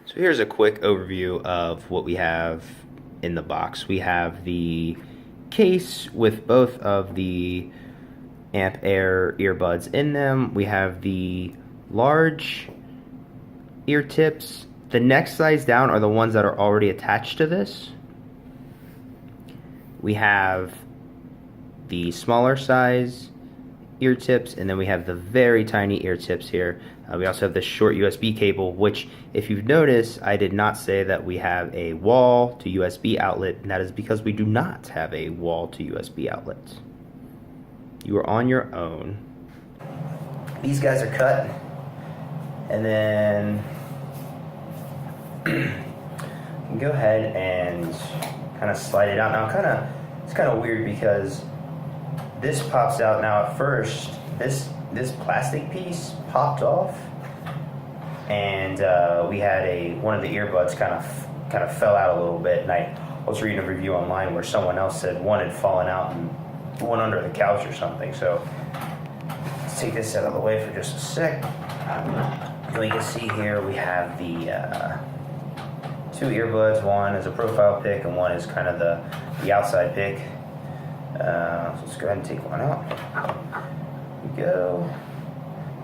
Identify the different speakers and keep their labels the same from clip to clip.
Speaker 1: So here's a quick overview of what we have in the box. We have the case with both of the Amp Air earbuds in them. We have the large ear tips. The next size down are the ones that are already attached to this. We have the smaller size ear tips, and then we have the very tiny ear tips here. We also have the short USB cable, which, if you've noticed, I did not say that we have a wall to USB outlet, and that is because we do not have a wall to USB outlet. You are on your own. These guys are cut, and then you can go ahead and kind of slide it out. Now, it's kind of weird because this pops out. Now, at first, this plastic piece popped off, and we had one of the earbuds kind of fell out a little bit. And I was reading a review online where someone else said one had fallen out and went under the couch or something. So let's take this out of the way for just a sec. And we can see here we have the two earbuds. One is a profile pick, and one is kind of the outside pick. So let's go ahead and take one out. Here we go.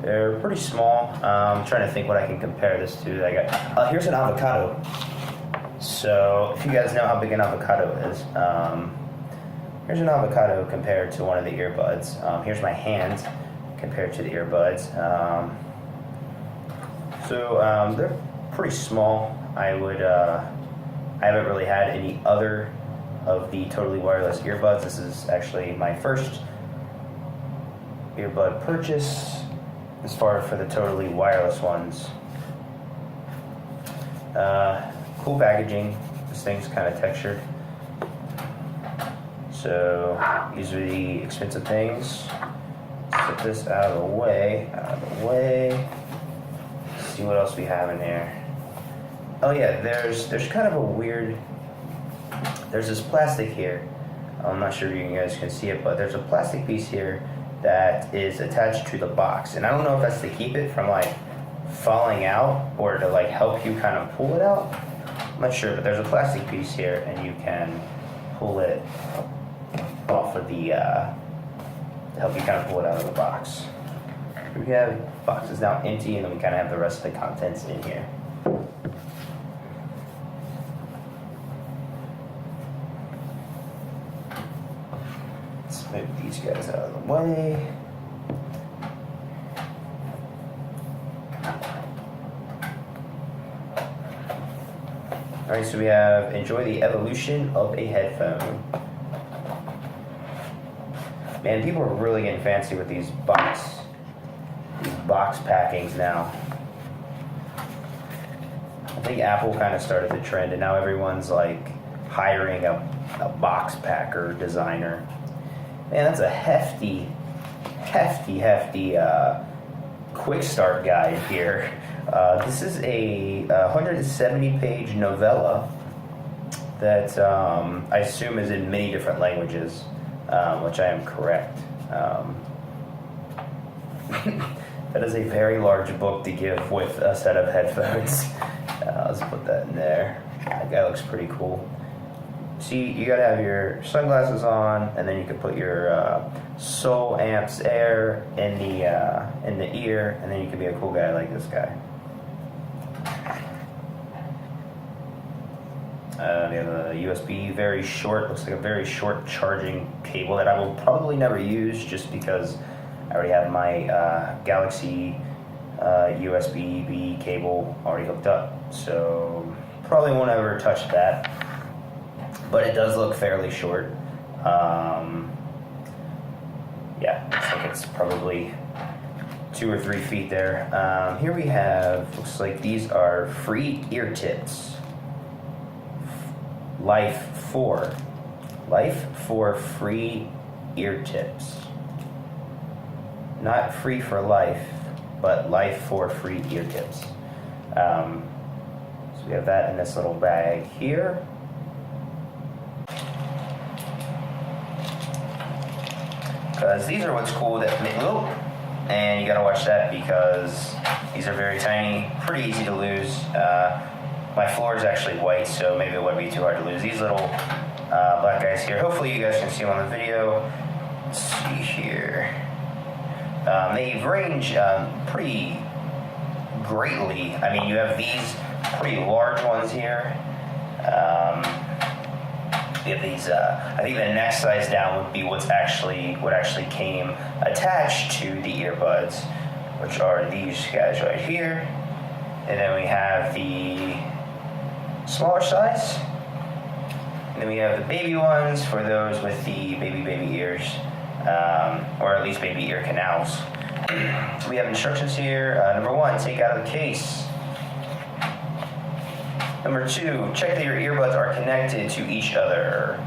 Speaker 1: They're pretty small. I'm trying to think what I can compare this to. I got here's an avocado. So if you guys know how big an avocado is, here's an avocado compared to one of the earbuds. Here's my hand compared to the earbuds. So they're pretty small. I haven't really had any other of the totally wireless earbuds. This is actually my first earbud purchase as far for the totally wireless ones. Cool packaging. This thing's kind of textured. So these are the expensive things. Let's get this out of the way. Let's see what else we have in here. Oh yeah, there's kind of a weird. There's this plastic here. I'm not sure if you guys can see it, but there's a plastic piece here that is attached to the box. And I don't know if that's to keep it from like falling out or to like help you kind of pull it out. I'm not sure, but there's a plastic piece here and you can pull it off of the, to help you kind of pull it out of the box. We have the box is now empty, and then we kind of have the rest of the contents in here. Move these guys out of the way. Alright, so we have enjoy the evolution of a headphone. Man, people are really getting fancy with these box packings now. I think Apple kind of started the trend, and now everyone's like hiring a box packer designer. Man, that's a hefty quick start guide here. This is a 170-page novella that I assume is in many different languages, which I am correct. That is a very large book to give with a set of headphones. Let's put that in there. That guy looks pretty cool. See, you gotta have your sunglasses on, and then you can put your Soul Amps Air in the ear, and then you can be a cool guy like this guy. We have a USB, very short, looks like a very short charging cable that I will probably never use just because I already have my Galaxy USB-B cable already hooked up, so probably won't ever touch that. But it does look fairly short. Yeah, looks like it's probably 2 or 3 feet there. Here we have, looks like these are free ear tips. Life 4 free ear tips. Not free for life, but life 4 free ear tips. So we have that in this little bag here. Because these are what's cool that make, oh, and you gotta watch that because these are very tiny, pretty easy to lose. My floor is actually white, so maybe it wouldn't be too hard to lose these little black guys here. Hopefully you guys can see them on the video. Let's see here. They range pretty greatly. I mean, you have these pretty large ones here. You have these. I think the next size down would be what actually came attached to the earbuds, which are these guys right here. And then we have the smaller size. And then we have the baby ones for those with the baby ears, or at least baby ear canals. We have instructions here. Number 1, take out of the case. Number 2, check that your earbuds are connected to each other.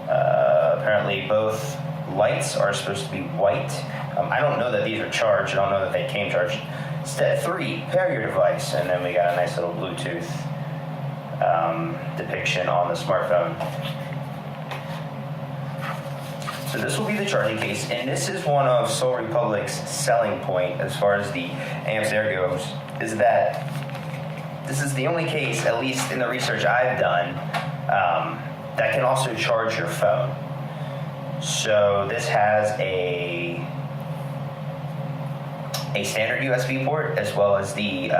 Speaker 1: Apparently both lights are supposed to be white. I don't know that these are charged. I don't know that they came charged. Step 3, pair your device. And then we got a nice little Bluetooth depiction on the smartphone. So this will be the charging case, and this is one of Soul Republic's selling point as far as the amps air goes, is that this is the only case, at least in the research I've done, that can also charge your phone. So this has a standard USB port as well as the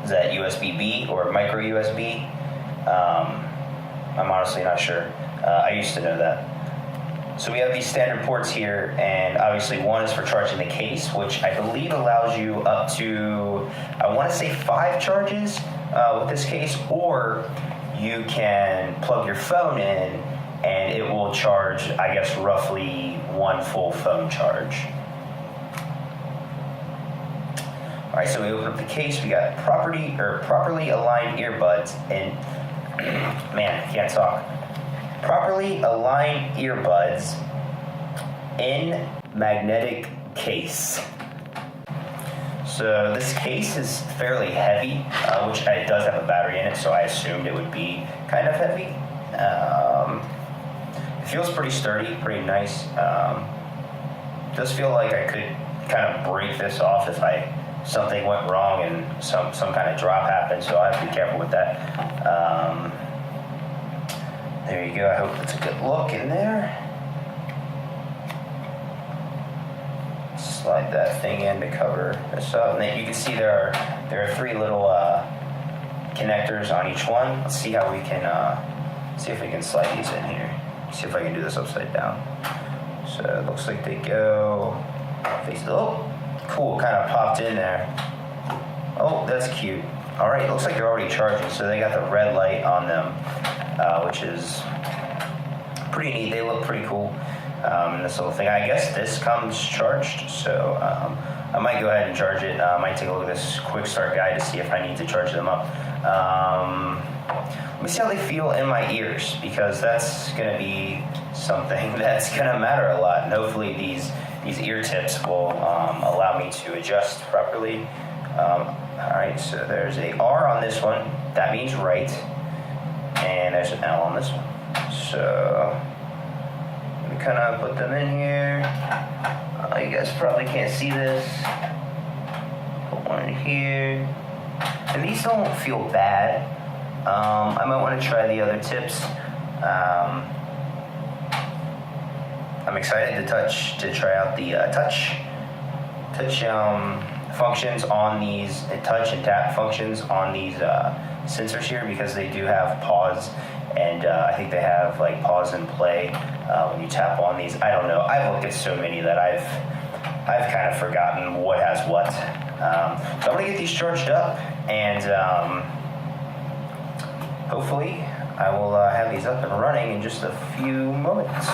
Speaker 1: is that USB-B or micro USB? I'm honestly not sure. I used to know that. So we have these standard ports here, and obviously one is for charging the case, which I believe allows you up to, I want to say 5 charges with this case, or you can plug your phone in and it will charge, I guess, roughly 1 full phone charge. All right, so we open up the case. We got properly aligned earbuds, and man, I can't talk. Properly aligned earbuds in magnetic case. So this case is fairly heavy, which it does have a battery in it, so I assumed it would be kind of heavy. It feels pretty sturdy, pretty nice. Does feel like I could kind of break this off if something went wrong and some kind of drop happened, so I have to be careful with that. There you go. I hope that's a good look in there. Slide that thing in to cover this up. And then you can see there are 3 little connectors on each one. Let's see how we can see if we can slide these in here. See if I can do this upside down. So it looks like they go face. Oh, cool. Kind of popped in there. Oh, that's cute. All right. Looks like they're already charging. So they got the red light on them. Which is pretty neat. They look pretty cool. This little thing. I guess this comes charged, so I might go ahead and charge it. I might take a look at this quick start guide to see if I need to charge them up. Let me see how they feel in my ears, because that's going to be something that's going to matter a lot. And hopefully these ear tips will allow me to adjust properly. All right, so there's a R on this one. That means right. And there's an L on this one. So we kind of put them in here. You guys probably can't see this. Put one in here. And these don't feel bad. I might want to try the other tips. I'm excited to try out the touch functions on these, touch and tap functions on these sensors here, because they do have pause, and I think they have like pause and play when you tap on these. I don't know. I've looked at so many that I've kind of forgotten what has what. So I'm gonna get these charged up, and hopefully I will have these up and running in just a few moments.